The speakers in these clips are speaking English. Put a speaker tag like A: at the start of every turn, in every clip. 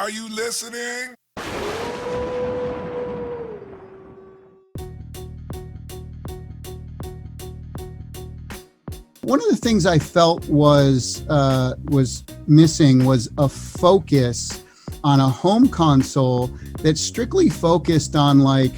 A: Are you listening?
B: One of the things I felt was missing was a focus on a home console that strictly focused on like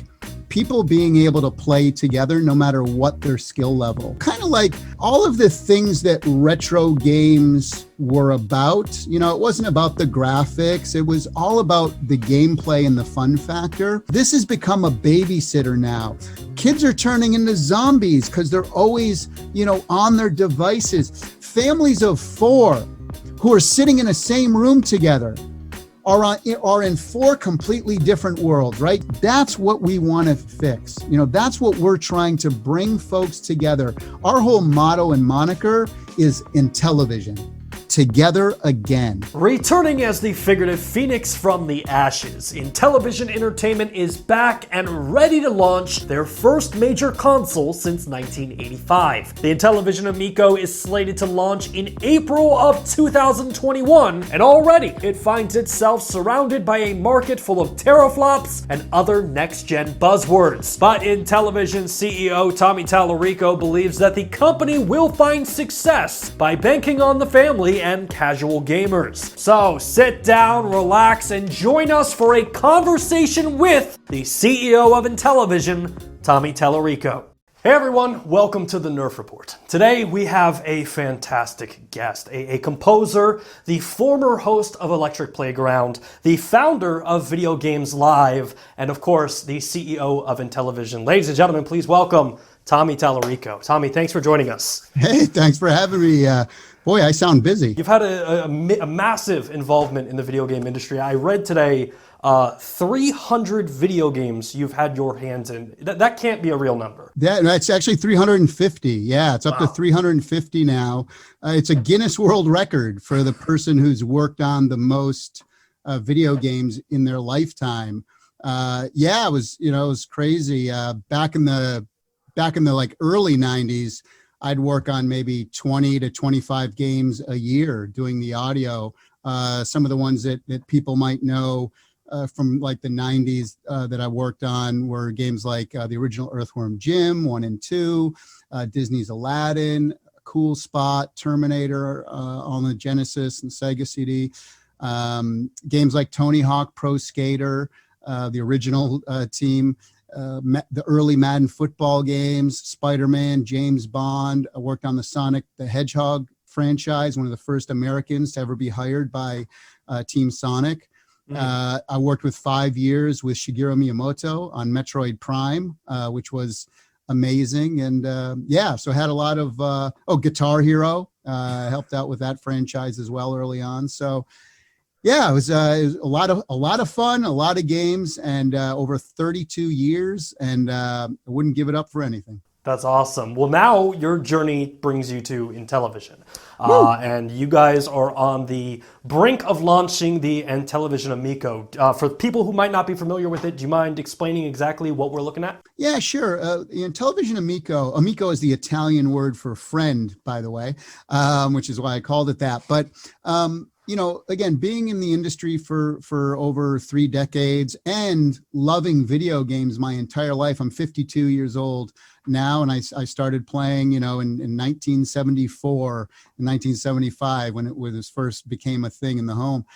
B: people being able to play together no matter what their skill level. Kind of like all of the things that retro games were about. You know, it wasn't about the graphics. It was all about the gameplay and the fun factor. This has become a babysitter now. Kids are turning into zombies because they're always, on their devices. Families of 4 who are sitting in the same room together are in 4 completely different worlds, right? That's what we want to fix. That's what we're trying to bring folks together. Our whole motto and moniker is Intellivision. Together again.
C: Returning as the figurative phoenix from the ashes, Intellivision Entertainment is back and ready to launch their first major console since 1985. The Intellivision Amico is slated to launch in April of 2021, and already it finds itself surrounded by a market full of teraflops and other next-gen buzzwords. But Intellivision CEO Tommy Tallarico believes that the company will find success by banking on the family and casual gamers. So sit down, relax, and join us for a conversation with the CEO of Intellivision, Tommy Tallarico. Hey everyone, welcome to the Nerf Report. Today we have a fantastic guest, a composer, the former host of Electric Playground, the founder of Video Games Live, and of course the CEO of Intellivision. Ladies and gentlemen, please welcome Tommy Tallarico. Tommy, thanks for joining us.
B: Hey, thanks for having me. Boy, I sound busy.
C: You've had a massive involvement in the video game industry. I read today 300 video games you've had your hands in. That can't be a real number.
B: That's actually 350. Yeah, it's up to 350 now. It's a Guinness World Record for the person who's worked on the most video games in their lifetime. It was crazy. Back in the like early 90s, I'd work on maybe 20 to 25 games a year doing the audio. Some of the ones that people might know from like the 90s that I worked on were games like the original Earthworm Gym 1 and 2, Disney's Aladdin, Cool Spot, Terminator on the Genesis and Sega CD, games like Tony Hawk Pro Skater, the original team, the early Madden football games, Spider-Man, James Bond. I worked on the Sonic the Hedgehog franchise, one of the first Americans to ever be hired by Team Sonic. I worked with 5 years with Shigeru Miyamoto on Metroid Prime, which was amazing. And so I had a lot of, Guitar Hero, helped out with that franchise as well early on. So yeah, it was a lot of fun, a lot of games, and over 32 years, and I wouldn't give it up for anything.
C: That's awesome. Well, now your journey brings you to Intellivision, and you guys are on the brink of launching the Intellivision Amico. For people who might not be familiar with it, do you mind explaining exactly what we're looking at?
B: Yeah, sure. The Intellivision Amico is the Italian word for friend, by the way, which is why I called it that. But again, being in the industry for over 3 decades and loving video games my entire life. I'm 52 years old now, and I started playing, in 1974 and 1975 when it first became a thing in the home.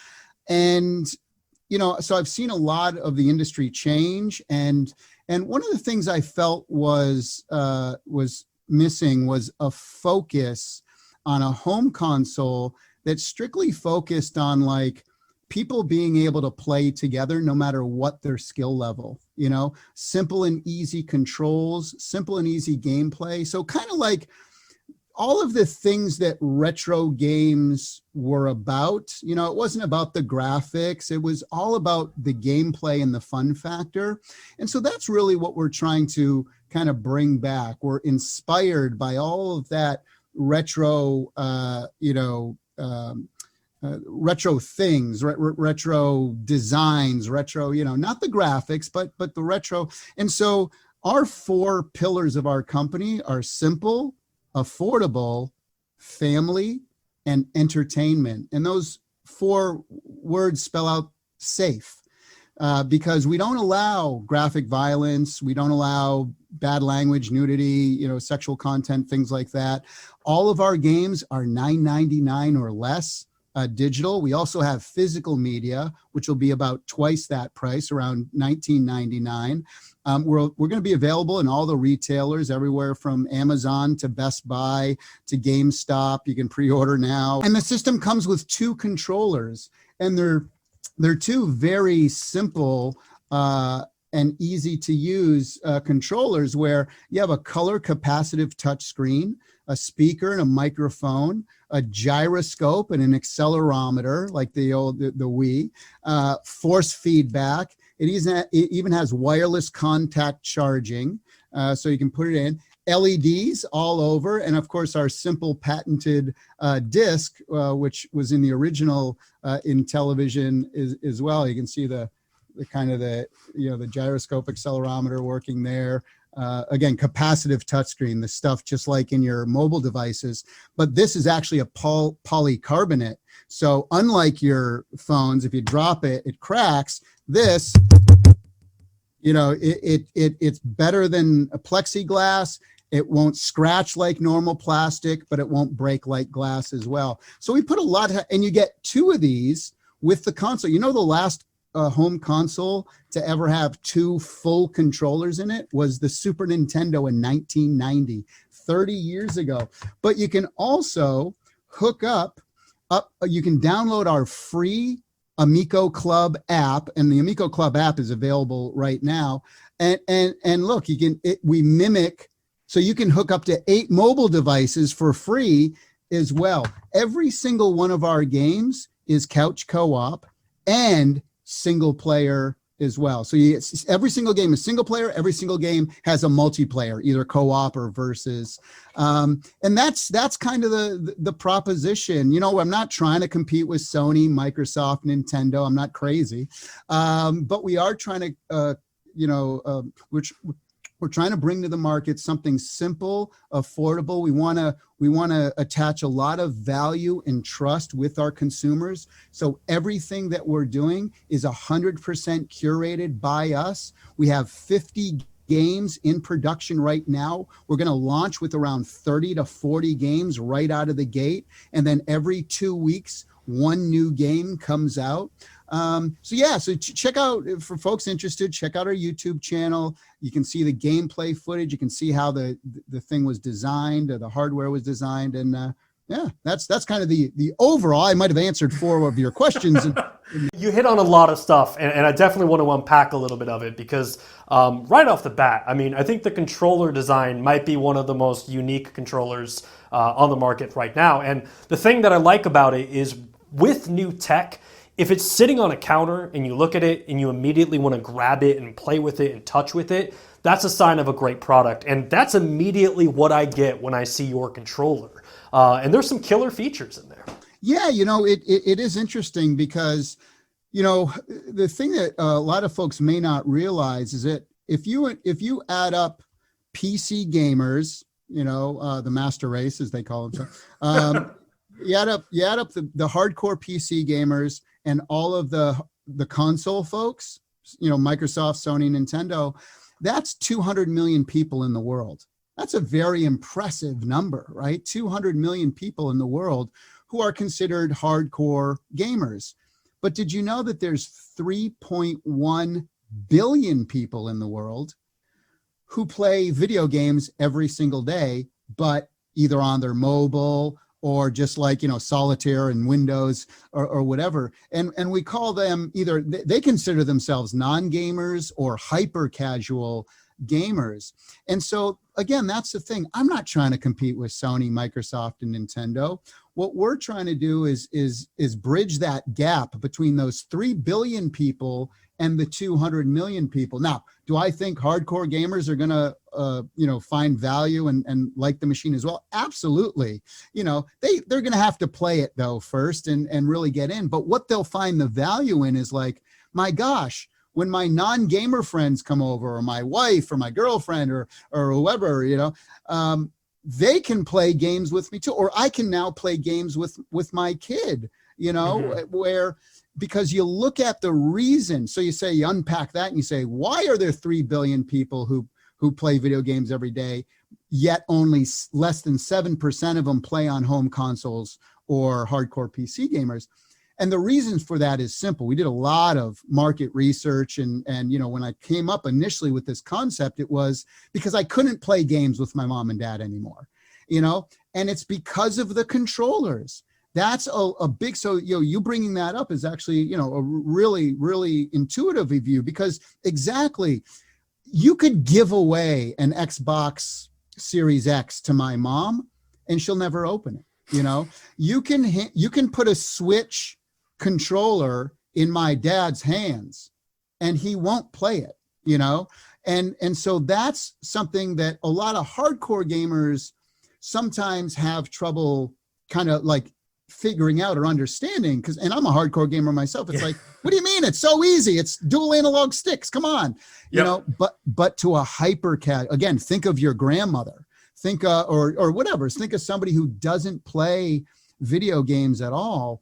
B: And, so I've seen a lot of the industry change. And one of the things I felt was missing was a focus on a home console that strictly focused on like people being able to play together no matter what their skill level, simple and easy controls, simple and easy gameplay. So kind of like all of the things that retro games were about, it wasn't about the graphics. It was all about the gameplay and the fun factor. And so that's really what we're trying to kind of bring back. We're inspired by all of that retro, retro things, retro designs, retro, not the graphics, but the retro. And so our 4 pillars of our company are simple, affordable, family, and entertainment. And those 4 words spell out safe. Because we don't allow graphic violence, we don't allow bad language, nudity, sexual content, things like that. All of our games are $9.99 or less digital. We also have physical media, which will be about twice that price, around $19.99. We're going to be available in all the retailers, everywhere from Amazon to Best Buy to GameStop. You can pre-order now. And the system comes with 2 controllers, and they're 2 very simple and easy to use controllers, where you have a color capacitive touch screen, a speaker and a microphone, a gyroscope and an accelerometer like the Wii, force feedback. It even has wireless contact charging, so you can put it in. LEDs all over, and of course our simple patented disc, which was in the original Intellivision as well. You can see the kind of the gyroscope, accelerometer working there. Again, capacitive touchscreen, the stuff just like in your mobile devices, but this is actually a polycarbonate. So unlike your phones, if you drop it, it cracks. This, it's better than a plexiglass. It won't scratch like normal plastic, but it won't break like glass as well. So we put a lot and you get 2 of these with the console. The last home console to ever have 2 full controllers in it was the Super Nintendo in 1990, 30 years ago. But you can also hook up, you can download our free Amico Club app, and the Amico Club app is available right now. And look, we mimic, so you can hook up to 8 mobile devices for free as well. Every single one of our games is couch co-op and single player as well. So every single game is single player. Every single game has a multiplayer, either co-op or versus. And that's kind of the proposition. I'm not trying to compete with Sony, Microsoft, Nintendo. I'm not crazy. But we are trying to, we're trying to bring to the market something simple, affordable. We want to attach a lot of value and trust with our consumers. So everything that we're doing is 100% curated by us. We have 50 games in production right now. We're going to launch with around 30 to 40 games right out of the gate. And then every 2 weeks, 1 new game comes out. So check out, for folks interested, check out our YouTube channel. You can see the gameplay footage. You can see how the thing was designed, or the hardware was designed. And that's kind of the overall. I might have answered 4 of your questions.
C: You hit on a lot of stuff, and I definitely want to unpack a little bit of it, because right off the bat, I think the controller design might be one of the most unique controllers on the market right now. And the thing that I like about it is, with new tech, if it's sitting on a counter and you look at it and you immediately want to grab it and play with it and touch with it, that's a sign of a great product. And that's immediately what I get when I see your controller. And there's some killer features in there. Yeah,
B: it is interesting because, the thing that a lot of folks may not realize is that if you add up PC gamers, the master race, as they call themselves, you add up the hardcore PC gamers and all of the console folks, Microsoft, Sony, Nintendo, that's 200 million people in the world. That's a very impressive number, right? 200 million people in the world who are considered hardcore gamers. But did you know that there's 3.1 billion people in the world who play video games every single day, but either on their mobile or just like, solitaire and Windows or whatever. And we call them either, they consider themselves non-gamers or hyper casual gamers. And so again, that's the thing. I'm not trying to compete with Sony, Microsoft, and Nintendo. What we're trying to do is bridge that gap between those 3 billion people and the 200 million people. Now, do I think hardcore gamers are going to, find value and like the machine as well? Absolutely. They're going to have to play it though first and really get in. But what they'll find the value in is like, my gosh, when my non-gamer friends come over, or my wife or my girlfriend or whoever, they can play games with me too, or I can now play games with my kid. where, because you look at the reason. So you say, you unpack that and you say, why are there 3 billion people who play video games every day, yet only less than 7% of them play on home consoles or hardcore PC gamers? And the reason for that is simple. We did a lot of market research, and when I came up initially with this concept, it was because I couldn't play games with my mom and dad anymore, and it's because of the controllers. That's a big, so, you bringing that up is actually, a really, really intuitive view, because exactly, you could give away an Xbox Series X to my mom and she'll never open it. You can put a Switch controller in my dad's hands and he won't play it, and so that's something that a lot of hardcore gamers sometimes have trouble kind of like figuring out or understanding, and I'm a hardcore gamer myself. It's like, what do you mean? It's so easy. It's dual analog sticks. Come on. But to a again, think of your grandmother, think or whatever, think of somebody who doesn't play video games at all.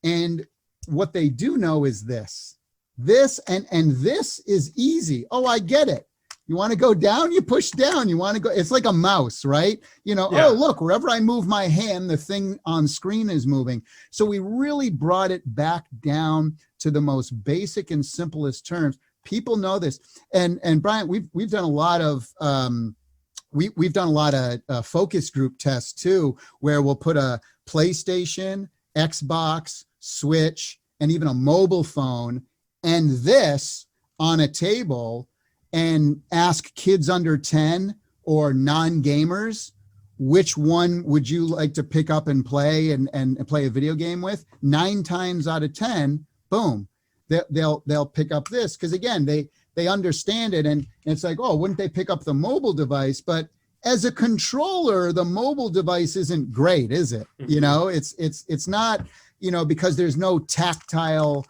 B: And what they do know is this and this is easy. Oh, I get it. You want to go down, you push down. You want to go, it's like a mouse, right? Oh, look, wherever I move my hand, the thing on screen is moving. So we really brought it back down to the most basic and simplest terms. People know this. And Brian, we've done a lot of we've done a lot of focus group tests too, where we'll put a PlayStation, Xbox, Switch, and even a mobile phone and this on a table, and ask kids under 10 or non-gamers, which one would you like to pick up and play and play a video game with? 9 times out of 10, boom, they'll pick up this. Because again, they understand it, and it's like, oh, wouldn't they pick up the mobile device? But as a controller, the mobile device isn't great, is it? It's not, because there's no tactile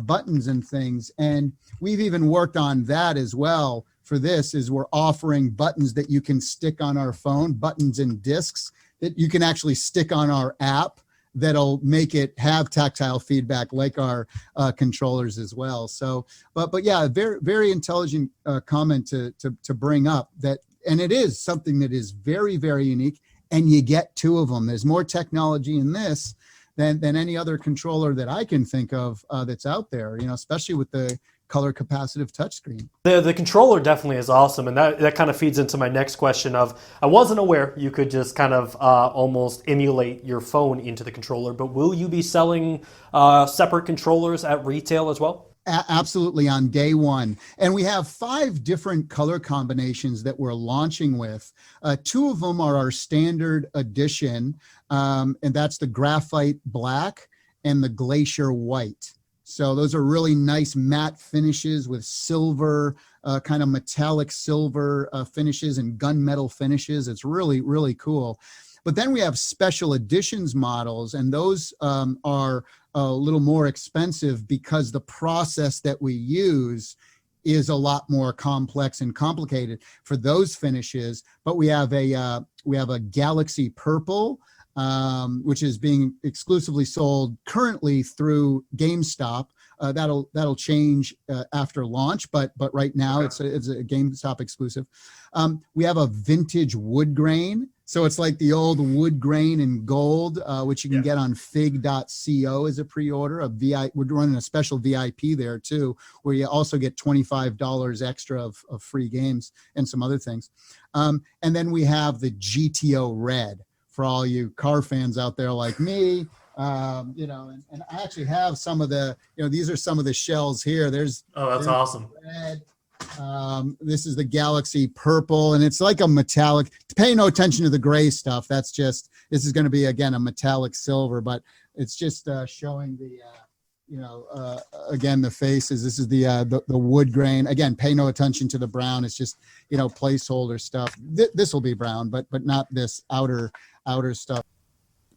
B: buttons and things. And we've even worked on that as well. For this is we're offering buttons that you can stick on our phone, buttons and discs that you can actually stick on our app that'll make it have tactile feedback like our controllers as well. So, but yeah, very, very intelligent comment to bring up that. And it is something that is very, very unique, and you get 2 of them. There's more technology in this than any other controller that I can think of that's out there, especially with the color capacitive touchscreen.
C: The controller definitely is awesome, and that kind of feeds into my next question of, I wasn't aware you could just kind of almost emulate your phone into the controller, but will you be selling separate controllers at retail as well?
B: Absolutely, on day one. And we have 5 different color combinations that we're launching with. 2 of them are our standard edition, and that's the graphite black and the glacier white. So those are really nice matte finishes with silver, kind of metallic silver finishes and gunmetal finishes. It's really, really cool. But then we have special editions models, and those are a little more expensive because the process that we use is a lot more complex and complicated for those finishes. But we have a Galaxy Purple, which is being exclusively sold currently through GameStop. That'll change after launch, but right now it's a GameStop exclusive. We have a vintage wood grain. So it's like the old wood grain in gold, which you can get on fig.co as a pre-order. We're running a special VIP there too, where you also get $25 extra of free games and some other things. And then we have the GTO Red for all you car fans out there like me. And I actually have some of the, these are some of the shells here. There's
C: awesome.
B: Red. This is the Galaxy Purple, and it's like a metallic. Pay no attention to the gray stuff. This is going to be, again, a metallic silver, but it's just showing the, again, the faces. This is the wood grain. Again, pay no attention to the brown. It's just, placeholder stuff. This will be brown, but not this outer stuff.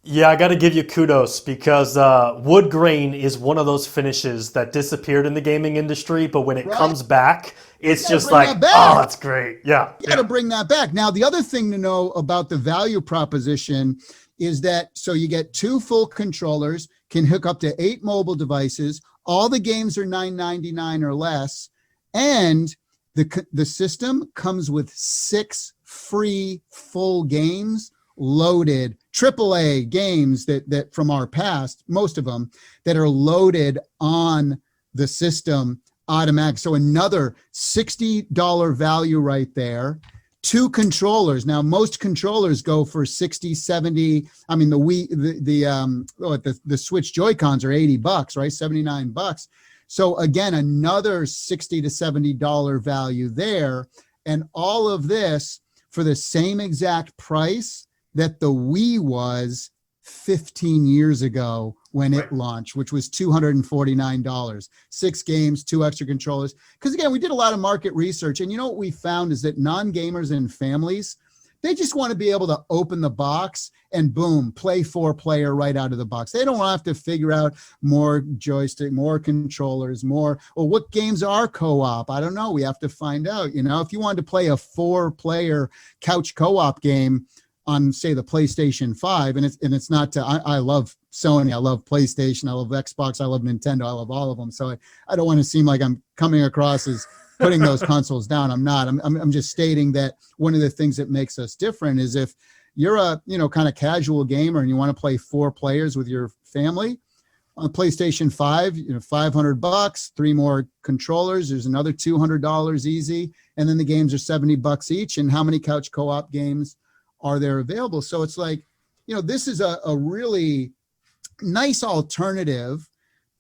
C: Yeah, I got to give you kudos, because wood grain is one of those finishes that disappeared in the gaming industry, but when it comes back, it's just like, oh, that's great. Yeah.
B: You got to bring that back. Now, the other thing to know about the value proposition is that, so you get 2 full controllers, can hook up to 8 mobile devices. All the games are $9.99 or less. And the system comes with 6 free full games loaded, AAA games that from our past, most of them, that are loaded on the system automatic. So another $60 value right there. 2 controllers. Now, most controllers go for 60, 70. I mean, the Switch Joy-Cons are $80, right? $79. So again, another $60 to $70 value there. And all of this for the same exact price that the Wii was 15 years ago when it launched, which was $249, 6 games, 2 extra controllers. Because again, we did a lot of market research, and you know what we found is that non-gamers and families, they just want to be able to open the box and boom, play 4-player right out of the box. They don't have to figure out more joystick, more controllers, more, well, what games are co-op? I don't know. We have to find out. You know, if you wanted to play a 4-player couch co-op game on, say, the PlayStation 5, and it's not I love Sony, I love PlayStation, I love Xbox, I love Nintendo, I love all of them. So I don't want to seem like I'm coming across as putting those consoles down. I'm not. I'm just stating that one of the things that makes us different is if you're a, you know, kind of casual gamer and you want to play 4 players with your family on PlayStation 5, you know, $500, 3 more controllers, there's another $200 easy, and then the games are $70 each. And how many couch co-op games are there available? So it's like, you know, this is a really nice alternative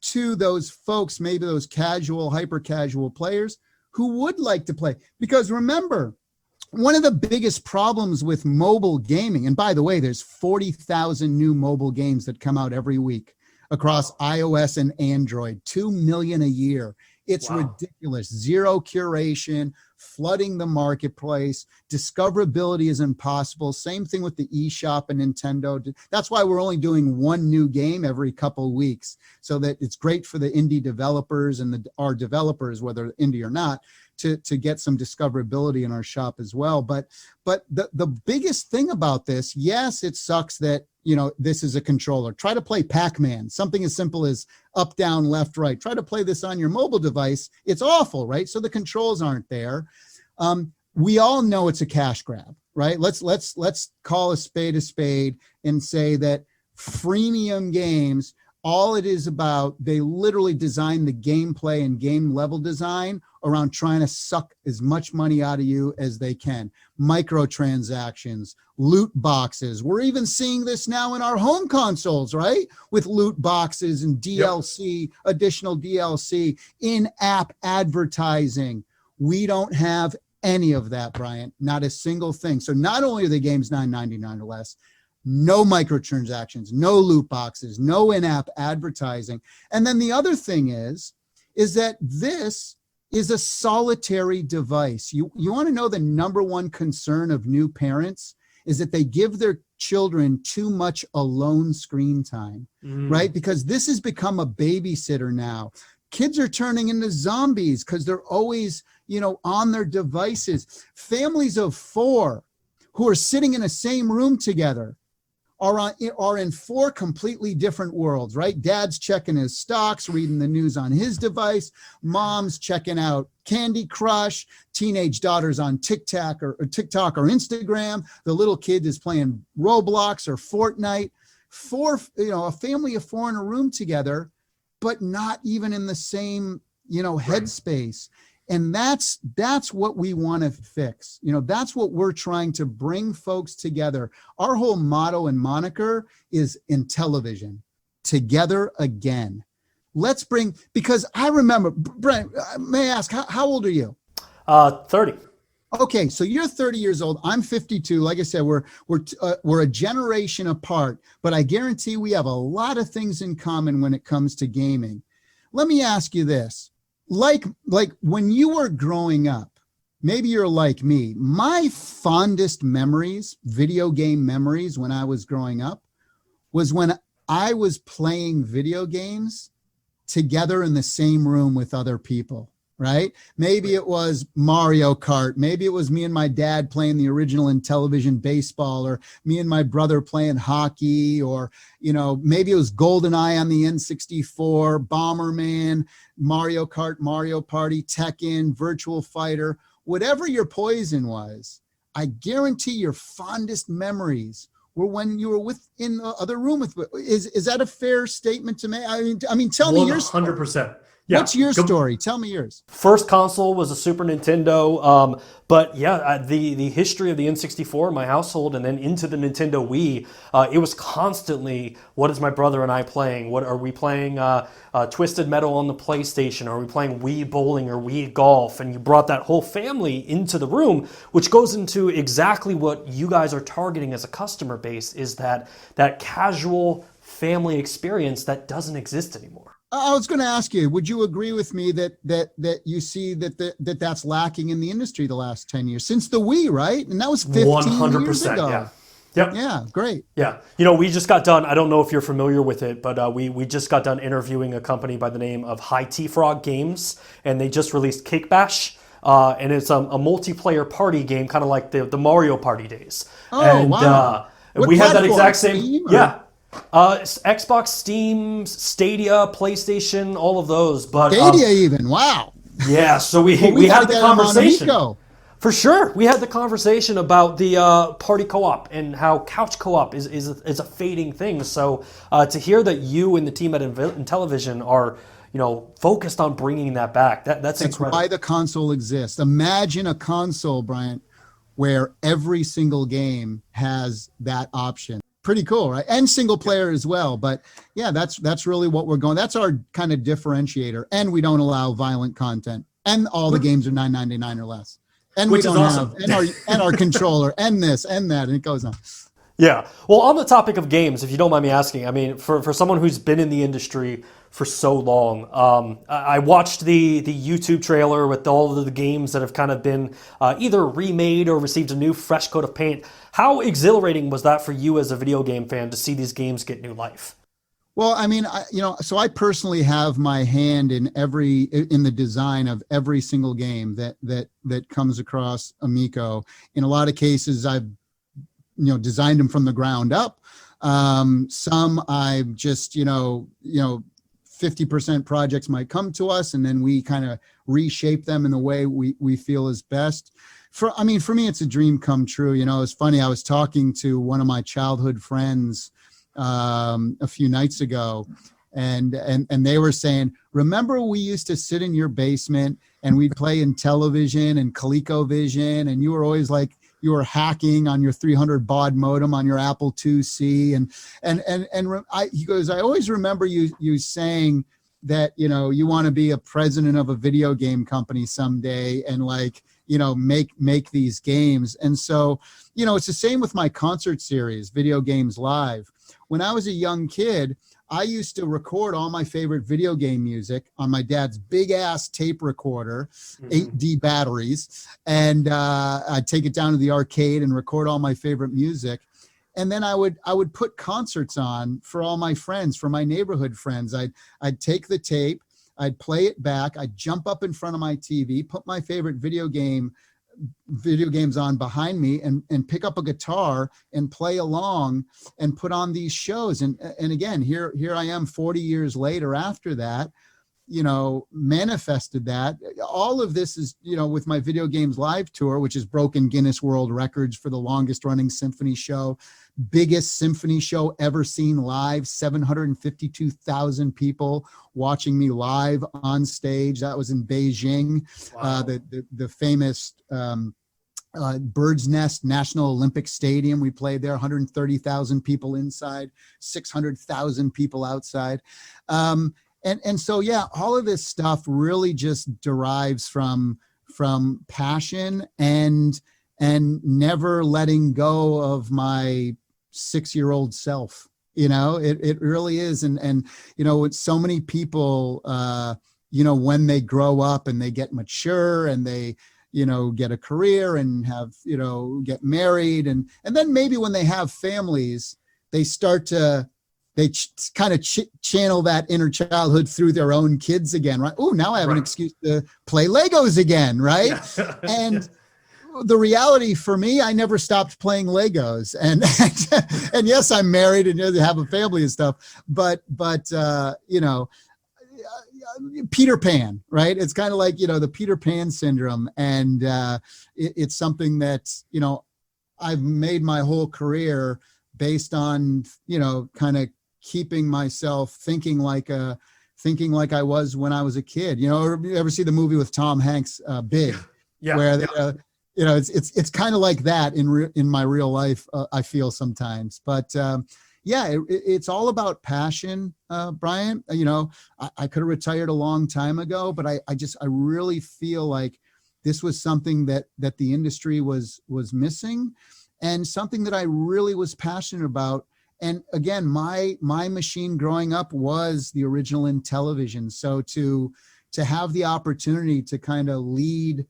B: to those folks, maybe those casual, hyper casual players who would like to play. Because remember, one of the biggest problems with mobile gaming, and by the way, there's 40,000 new mobile games that come out every week across iOS and Android, 2 million a year. It's ridiculous. Zero curation, flooding the marketplace. Discoverability is impossible. Same thing with the eShop and Nintendo. That's why we're only doing 1 new game every couple of weeks, so that it's great for the indie developers and our developers, whether indie or not, to get some discoverability in our shop as well. But the biggest thing about this, yes, it sucks that, you know, this is a controller. Try to play Pac-Man, something as simple as up, down, left, right. Try to play this on your mobile device. It's awful, right? So the controls aren't there. We all know it's a cash grab, right? Let's call a spade and say that freemium games, all it is about, they literally design the gameplay and game level design around trying to suck as much money out of you as they can. Microtransactions, loot boxes. We're even seeing this now in our home consoles, right? With loot boxes and DLC, additional DLC, in-app advertising. We don't have any of that, Brian, not a single thing. So not only are the games $9.99 or less, no microtransactions, no loot boxes, no in-app advertising. And then the other thing is that this is a solitary device. You want to know the number one concern of new parents is that they give their children too much alone screen time, right? Because this has become a babysitter now. Kids are turning into zombies because they're always, you know, on their devices. Families of 4 who are sitting in the same room together are in 4 completely different worlds, right? Dad's checking his stocks, reading the news on his device. Mom's checking out Candy Crush. Teenage daughter's on TikTok or Instagram. The little kid is playing Roblox or Fortnite. 4, you know, a family of 4 in a room together, but not even in the same, you know, headspace. And that's what we want to fix. You know, that's what we're trying to bring folks together. Our whole motto and moniker is Intellivision, together again. Let's bring, because I remember, Brent, may I ask, how old are you?
C: 30.
B: Okay, so you're 30 years old. I'm 52. Like I said, we're a generation apart, but I guarantee we have a lot of things in common when it comes to gaming. Let me ask you this. Like when you were growing up, maybe you're like me, my fondest memories, video game memories when I was growing up, was when I was playing video games together in the same room with other people. right? Maybe it was Mario Kart. Maybe it was me and my dad playing the original Intellivision baseball, or me and my brother playing hockey, or, maybe it was GoldenEye on the N64, Bomberman, Mario Kart, Mario Party, Tekken, Virtual Fighter, whatever your poison was. I guarantee your fondest memories were when you were in the other room with. Is that a fair statement to make? I mean, tell me yours.
C: 100%. Yeah.
B: What's your story? Tell me yours.
C: First console was a Super Nintendo, but yeah, the history of the N64 in my household, and then into the Nintendo Wii, it was constantly, what is my brother and I playing? What are we playing? Twisted Metal on the PlayStation? Are we playing Wii Bowling or Wii Golf? And you brought that whole family into the room, which goes into exactly what you guys are targeting as a customer base, is that casual family experience that doesn't exist anymore.
B: I was going to ask you, would you agree with me that you see that's lacking in the industry the last 10 years since the Wii, right? And that was 15 years ago.
C: Yeah. Yep.
B: Yeah, great.
C: Yeah. We just got done, I don't know if you're familiar with it, but we just got done interviewing a company by the name of High Tea Frog Games, and they just released Cake Bash. And it's a multiplayer party game, kind of like the Mario Party days.
B: Oh,
C: and,
B: wow.
C: We had that exact same.
B: Steam,
C: yeah. Xbox, Steam, Stadia, PlayStation, all of those. But
B: Stadia even, wow.
C: Yeah, so we had the conversation. For sure. We had the conversation about the party co-op and how couch co-op is a fading thing. So to hear that you and the team at Intellivision are focused on bringing that back, that's incredible.
B: Why the console exists. Imagine a console, Bryant, where every single game has that option. Pretty cool, right? And single player as well. But yeah, that's really what we're going. That's our kind of differentiator. And we don't allow violent content. And all the games are $9.99 or less. And
C: which is awesome.
B: And our controller and this and that, and it goes on.
C: Yeah. Well, on the topic of games, if you don't mind me asking, I mean, for someone who's been in the industry for so long, I watched the YouTube trailer with all of the games that have kind of been either remade or received a new fresh coat of paint. How exhilarating was that for you as a video game fan to see these games get new life?
B: Well, I mean, so I personally have my hand in the design of every single game that comes across Amico. In a lot of cases, I've designed them from the ground up. Some I've just 50% projects might come to us, and then we kind of reshape them in the way we feel is best. For me, it's a dream come true. It's funny. I was talking to one of my childhood friends a few nights ago, and they were saying, remember we used to sit in your basement and we'd play Intellivision and ColecoVision, and you were always like, you were hacking on your 300 baud modem on your Apple IIc, he goes, I always remember you saying that you want to be a president of a video game company someday, and make these games. And so it's the same with my concert series, Video Games Live. When I was a young kid, I used to record all my favorite video game music on my dad's big ass tape recorder, 8D batteries. And I'd take it down to the arcade and record all my favorite music. And then I would put concerts on for all my friends, for my neighborhood friends. I'd take the tape, I'd play it back, I'd jump up in front of my TV, put my favorite video games on behind me, and pick up a guitar and play along and put on these shows. And again, here I am 40 years later after that, manifested that. All of this is, with my Video Games Live tour, which has broken Guinness World Records for the longest running symphony show, biggest symphony show ever seen live, 752,000 people watching me live on stage. That was in Beijing. Wow. The famous Bird's Nest National Olympic Stadium. We played there, 130,000 people inside, 600,000 people outside. And so, yeah, all of this stuff really just derives from passion and never letting go of my 6-year-old self. It really is. And with so many people, when they grow up and they get mature and they, get a career and have, get married. And then maybe when they have families, they start to they kind of channel that inner childhood through their own kids again, right? Oh, now I have an excuse to play Legos again, right?
C: Yeah.
B: And the reality for me, I never stopped playing Legos, and yes, I'm married and have a family and stuff, but you know, Peter Pan, right? It's kind of like, you know, the Peter Pan syndrome, and it's something that, you know, I've made my whole career based on, you know, kind of keeping myself thinking like I was when I was a kid. You know, you ever see the movie with Tom Hanks, Big, where you know, it's kind of like that in my real life. I feel sometimes, but yeah, it's all about passion, Brian. You know, I could have retired a long time ago, but I really feel like this was something that the industry was missing, and something that I really was passionate about. And again, my machine growing up was the original Intellivision. So to have the opportunity to kind of lead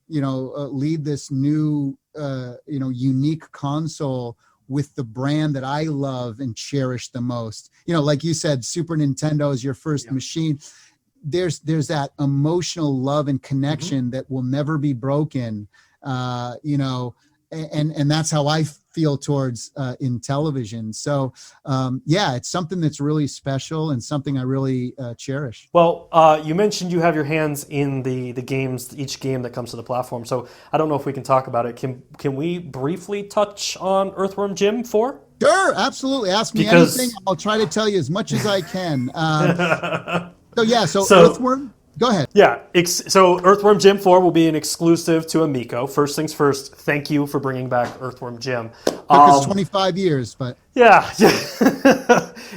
B: this new, you know, unique console with the brand that I love and cherish the most. You know, like you said, Super Nintendo is your first machine. There's that emotional love and connection that will never be broken. You know, and that's how I feel towards Intellivision. So yeah, it's something that's really special and something I really cherish.
C: Well, you mentioned you have your hands in the games, each game that comes to the platform. So I don't know if we can talk about it. Can we briefly touch on Earthworm Gym 4?
B: Sure, absolutely. Ask me anything. I'll try to tell you as much as I can. So Earthworm. Go ahead.
C: Yeah, so Earthworm Gym 4 will be an exclusive to Amico. First things first, thank you for bringing back Earthworm Gym.
B: Took us 25 years, but...
C: Yeah.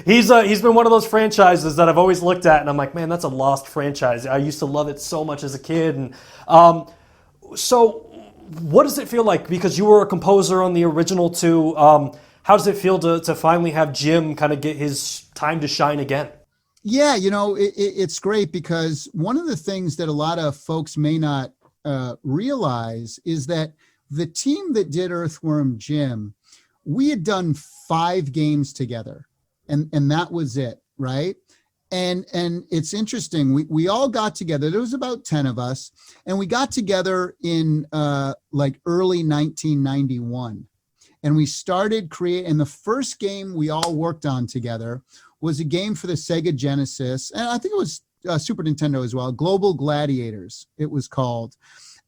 C: He's been one of those franchises that I've always looked at, and I'm like, man, that's a lost franchise. I used to love it so much as a kid. And so what does it feel like? Because you were a composer on the original two. How does it feel to finally have Jim kind of get his time to shine again?
B: Yeah, you know, it's great, because one of the things that a lot of folks may not realize is that the team that did Earthworm Gym, we had done 5 games together, and that was it, right? And it's interesting. We all got together. There was about 10 of us, and we got together in like early 1991, and we started creating. And the first game we all worked on together was a game for the Sega Genesis, and I think it was Super Nintendo as well, Global Gladiators, it was called.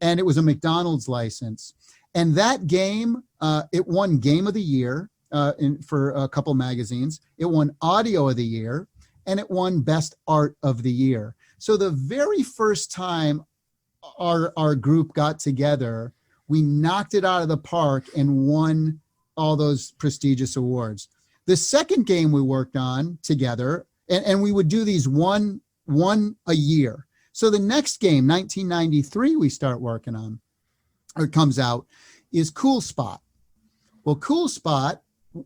B: And it was a McDonald's license. And that game, it won Game of the Year for a couple magazines. It won Audio of the Year, and it won Best Art of the Year. So the very first time our group got together, we knocked it out of the park and won all those prestigious awards. The second game we worked on together, and we would do these one a year. So the next game, 1993, we start working on, or it comes out, is Cool Spot. Well, Cool Spot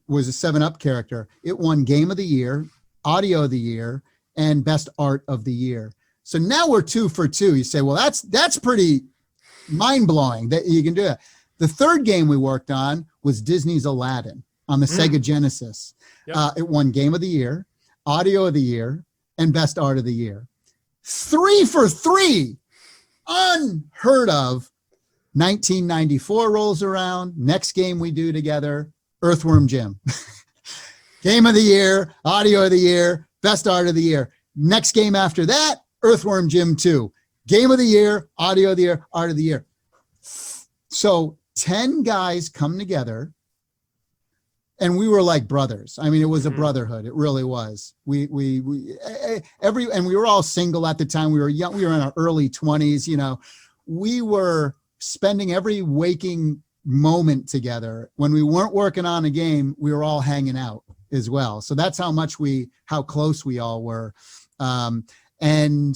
B: was a 7-Up character. It won Game of the Year, Audio of the Year, and Best Art of the Year. So now we're 2 for 2. You say, well, that's pretty mind-blowing that you can do that. The third game we worked on was Disney's Aladdin on the Sega Genesis. Yep. It won Game of the Year, Audio of the Year, and Best Art of the Year. 3 for 3. Unheard of. 1994 rolls around. Next game we do together, Earthworm Gym. Game of the Year, Audio of the Year, Best Art of the Year. Next game after that, Earthworm Gym 2. Game of the Year, Audio of the Year, Art of the Year. So 10 guys come together, and we were like brothers. I mean, it was a brotherhood. It really was. And we were all single at the time. We were young. We were in our early 20s. You know, we were spending every waking moment together. When we weren't working on a game, we were all hanging out as well. So that's how close we all were. And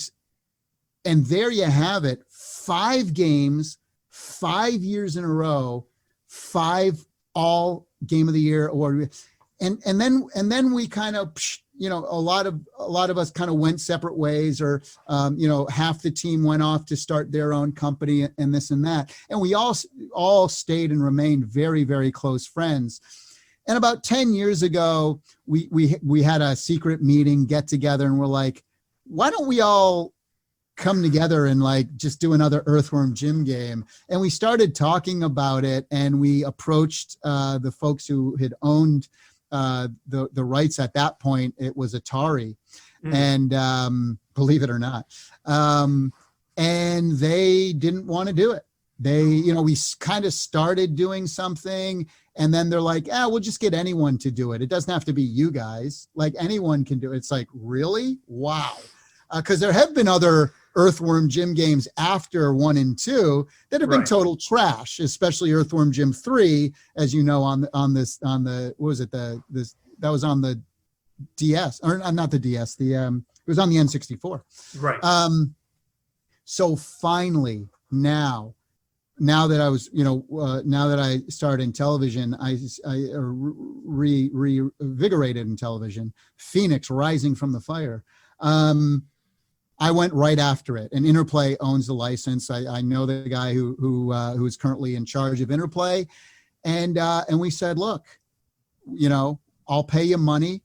B: there you have it. 5 games, 5 years in a row, 5 all Game of the Year award, and then we kind of, you know, a lot of us kind of went separate ways, or you know, half the team went off to start their own company and this and that, and we all stayed and remained very, very close friends. And about 10 years ago, we had a secret meeting, get together, and we're like, why don't we all come together and like just do another Earthworm Gym game? And we started talking about it, and we approached the folks who had owned the rights at that point. It was Atari, and believe it or not, and they didn't want to do it. We kind of started doing something, and then they're like, we'll just get anyone to do it. It doesn't have to be you guys. Like, anyone can do it. It's like, really? Wow. Because there have been other Earthworm Gym games after 1 and 2 that have been total trash, especially Earthworm Gym 3, as you know, that was on the DS, or not the DS, it was on the N64.
C: Right.
B: So finally, now that I was, now that I started Intellivision, I reinvigorated Intellivision, Phoenix rising from the fire. I went right after it, and Interplay owns the license. I know the guy who is currently in charge of Interplay, and we said, look, I'll pay you money.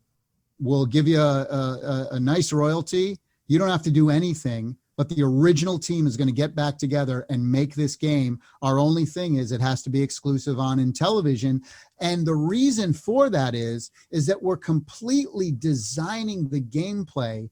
B: We'll give you a nice royalty. You don't have to do anything, but the original team is going to get back together and make this game. Our only thing is it has to be exclusive on Intellivision. And the reason for that is that we're completely designing the gameplay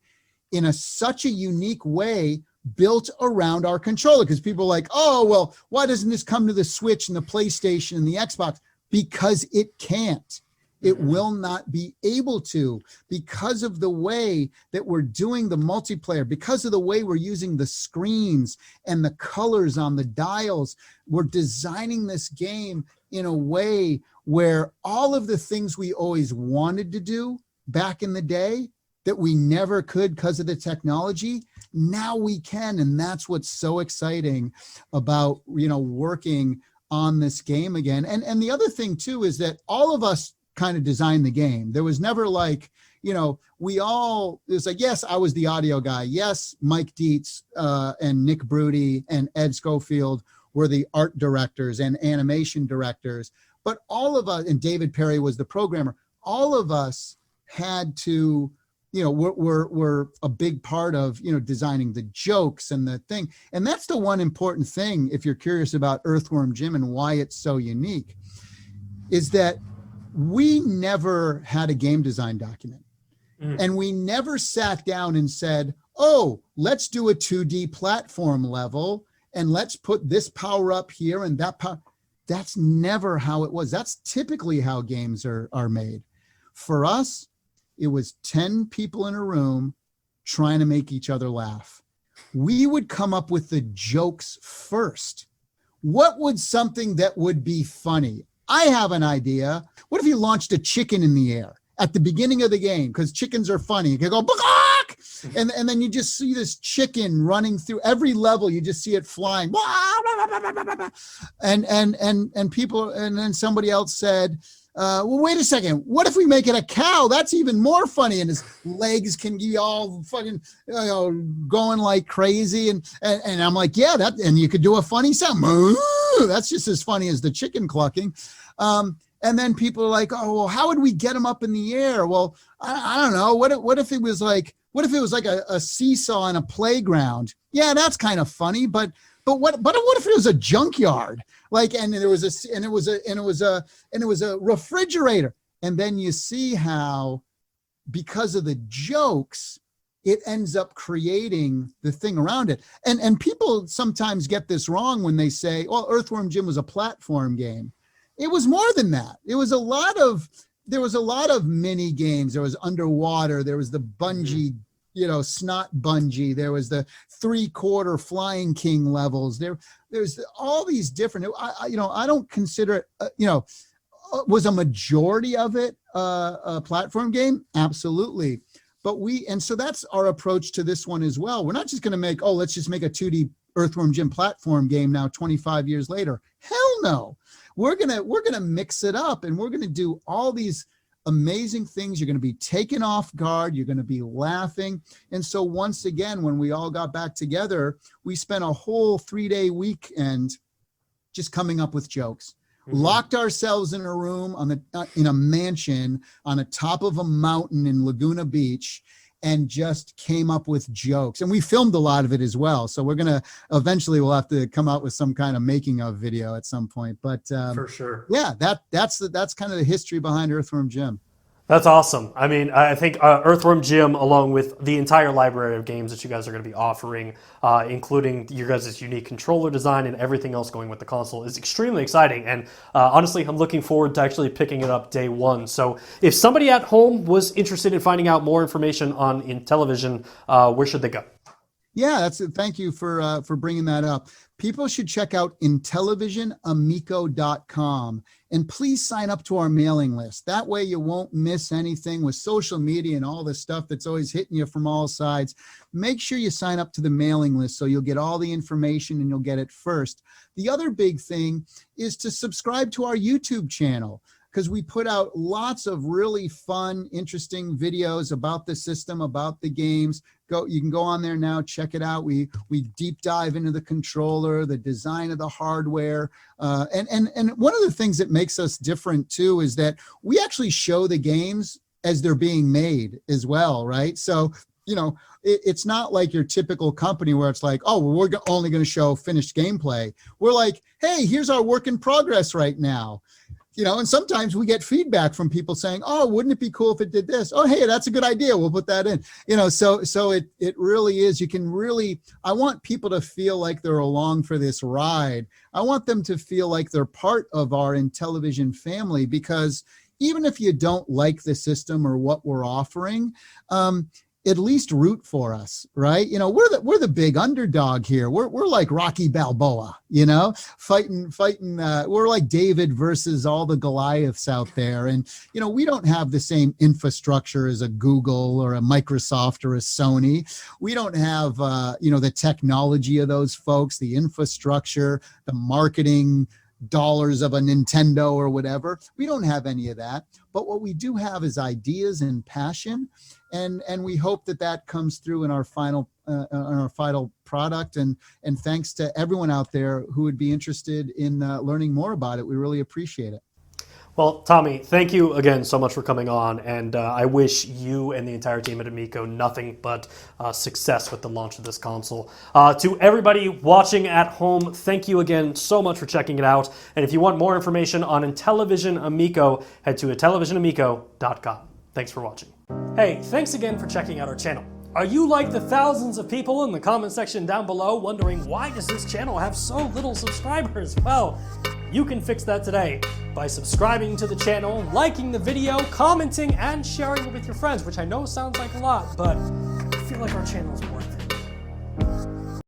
B: in such a unique way, built around our controller. Because people are like, oh, well, why doesn't this come to the Switch and the PlayStation and the Xbox? Because it can't. It will not be able to, because of the way that we're doing the multiplayer, because of the way we're using the screens and the colors on the dials. We're designing this game in a way where all of the things we always wanted to do back in the day that we never could because of the technology, now we can. And that's what's so exciting about, working on this game again. And the other thing too, is that all of us kind of designed the game. There was never like, it was like, yes, I was the audio guy. Yes, Mike Dietz and Nick Brudi and Ed Schofield were the art directors and animation directors. But all of us, and David Perry was the programmer, all of us had to, we're a big part of, designing the jokes and the thing. And that's the one important thing, if you're curious about Earthworm Jim and why it's so unique, is that we never had a game design document. And we never sat down and said, oh, let's do a 2D platform level and let's put this power up here and that power. That's never how it was. That's typically how games are made. For us, it was 10 people in a room trying to make each other laugh. We would come up with the jokes first. What would something that would be funny? I have an idea. What if you launched a chicken in the air at the beginning of the game? Because chickens are funny. You can go, and then you just see this chicken running through every level. You just see it flying. And people, and then somebody else said, well, wait a second. What if we make it a cow? That's even more funny. And his legs can be all fucking, going like crazy. And I'm like, yeah, and you could do a funny sound. That's just as funny as the chicken clucking. And then people are like, oh, well, how would we get him up in the air? Well, I don't know. What if it was like a seesaw in a playground? Yeah, that's kind of funny, but what if it was a junkyard? Like, and it was a refrigerator. And then you see how, because of the jokes, it ends up creating the thing around it. And people sometimes get this wrong when they say, well, Earthworm Jim was a platform game. It was more than that. There was a lot of mini games. There was underwater. There was the bungee, snot bungee. There was the 3/4 Flying King levels. There's all these different, I don't consider it, was a majority of it a platform game? Absolutely. But so that's our approach to this one as well. We're not just going to let's just make a 2D Earthworm Jim platform game now 25 years later. Hell no. We're going to mix it up, and we're going to do all these amazing things. You're going to be taken off guard. You're going to be laughing. And so once again, when we all got back together, we spent a whole 3-day weekend just coming up with jokes. locked ourselves in a room in a mansion on the top of a mountain in Laguna Beach, and just came up with jokes. And we filmed a lot of it as well. So we'll have to come out with some kind of making of video at some point. But
C: for sure.
B: Yeah, that's kind of the history behind Earthworm Gym.
C: That's awesome. I mean, I think Earthworm Gym, along with the entire library of games that you guys are going to be offering, including your guys' unique controller design and everything else going with the console, is extremely exciting. And honestly, I'm looking forward to actually picking it up day one. So if somebody at home was interested in finding out more information on Intellivision, where should they go?
B: Yeah, that's it. Thank you for bringing that up. People should check out IntellivisionAmico.com, and please sign up to our mailing list. That way you won't miss anything with social media and all the stuff that's always hitting you from all sides. Make sure you sign up to the mailing list so you'll get all the information and you'll get it first. The other big thing is to subscribe to our YouTube channel, because we put out lots of really fun, interesting videos about the system, about the games. You can go on there now, check it out. We deep dive into the controller, the design of the hardware. And one of the things that makes us different too is that we actually show the games as they're being made as well, right? So, it's not like your typical company where it's like, oh, well, we're only going to show finished gameplay. We're like, hey, here's our work in progress right now. And sometimes we get feedback from people saying, oh, wouldn't it be cool if it did this? Oh, hey, that's a good idea. We'll put that in. So it really is. I want people to feel like they're along for this ride. I want them to feel like they're part of our Intellivision family, because even if you don't like the system or what we're offering, at least root for us, right? We're the big underdog here. We're like Rocky Balboa, fighting. We're like David versus all the Goliaths out there. And, we don't have the same infrastructure as a Google or a Microsoft or a Sony. We don't have, the technology of those folks, the infrastructure, the marketing dollars of a Nintendo or whatever. We don't have any of that. But what we do have is ideas and passion. And we hope that comes through in our final product. And thanks to everyone out there who would be interested in learning more about it. We really appreciate it.
C: Well, Tommy, thank you again so much for coming on, and I wish you and the entire team at Amico nothing but success with the launch of this console. To everybody watching at home, thank you again so much for checking it out, and if you want more information on Intellivision Amico, head to IntellivisionAmico.com. Thanks for watching. Hey, thanks again for checking out our channel. Are you like the thousands of people in the comment section down below wondering why does this channel have so little subscribers? Well, you can fix that today by subscribing to the channel, liking the video, commenting, and sharing it with your friends, which I know sounds like a lot, but I feel like our channel is worth it.